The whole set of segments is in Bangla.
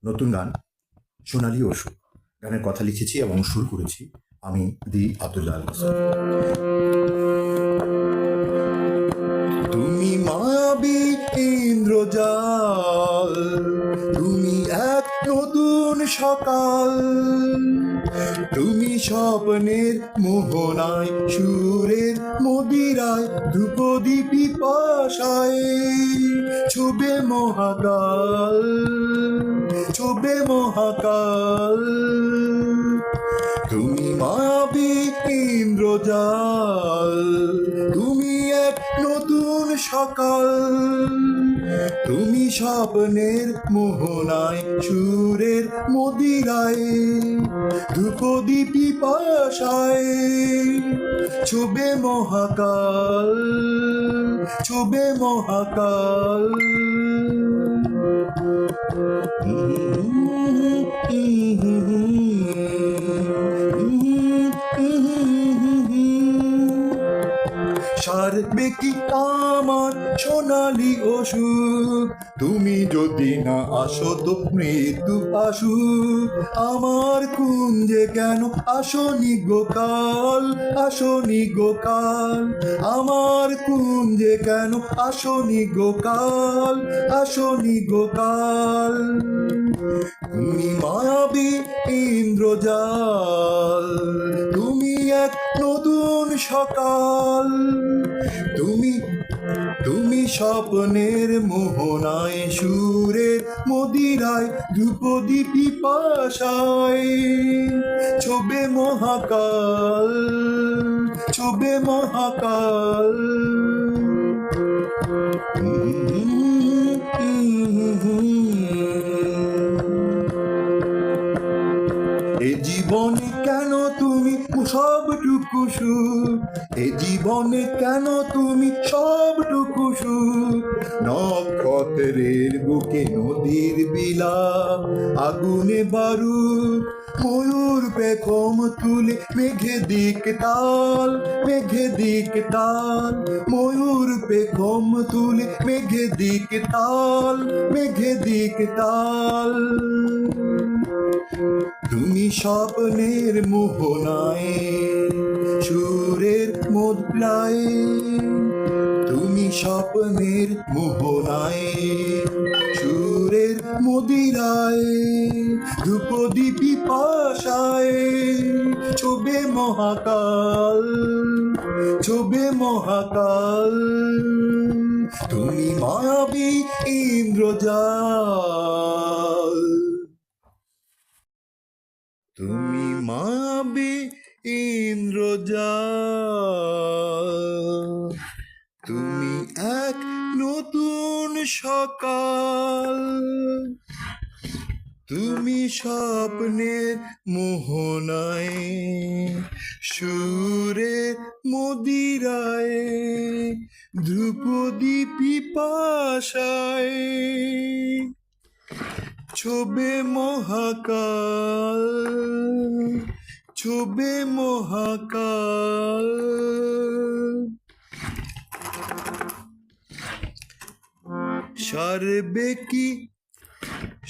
নতুন গান সোনালী অশোক। গানের কথা লিখেছি এবং সুর করেছি আমি দি আব্দুল্লাহ আল হাসান। তুমি মায়াবী ইন্দ্রজাল, তুমি এক নতুন সকাল, তুমি স্বপ্নের মোহনায় সুরের মদিরায় ধ্রুপদীপি পাশায় ছুবে মহাকাল, ছুবে মহাকাল। তুমি মায়াবী ইন্দ্রজাল, তুমি এক নতুন সকাল, তুমি স্বপ্নের মোহনায় সুরের মদিরায় ধ্রুপদীপি পাশায় ছুবে মহাকাল, ছুবে মহাকাল। সারবে কি আমার সোনালী অসুখ, তুমি যদি না আসো তো মৃত্যু আসুক আমার কুঞ্জে কেন আসনি গোকাল, আসনি গোকাল আমার কুঞ্জে কেন আসনি গোকাল, আসনি গোকাল। তুমি মায়াবী ইন্দ্রজাল, তুমি এক নতুন সকাল, তুমি স্বপ্নের মোহনায় সুরের মদিরায় ধ্রুপদীপি পাশায় ছবে মহাকাল, ছবে মহাকাল। এ জীবনে কেন তুমি সবটুকু সুখ, এ জীবনে কেন তুমি সবটুকু সুখ, নক্ষত্রের বুকে নদীর বিলাপ আগুনে বারুদ, ময়ূর পেখম তুলে মেঘে দিক তাল, মেঘে দিক তাল, ময়ূর পেখম তুলে মেঘে দিক তাল, মেঘে দিক তাল। তুমি স্বপ্নের মোহনায় সুরের মুদ্রায়, তুমি স্বপ্নের মোহনায় সুরের মদিরায় ধ্রুপদীপি পাশায় ছবে মহাকাল, ছবে মহাকাল। তুমি মায়াবী ইন্দ্রজাল, তুমি মায়াবী ইন্দ্রজাল, তুমি এক নতুন সকাল, তুমি স্বপ্নের মোহনায় সুরের মদিরায় ধ্রুপদীপি পাশায় ছবে মহাকাল, ছবে মহাকাল।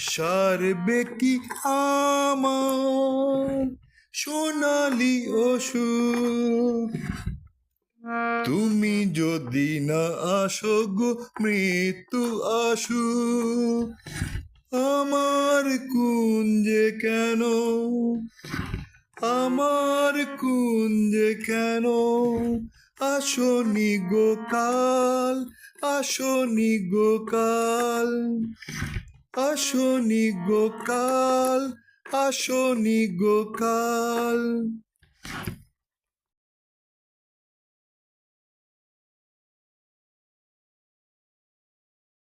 সারবে কি আমার সোনালী অসুখ, তুমি যদি না আসো গো মৃত্যু আসুক আমার কুঞ্জে কেন, আমার কুঞ্জে কেন আসনি গোকাল, আসনি গোকাল, আসনি গোকাল, আসনি গোকাল।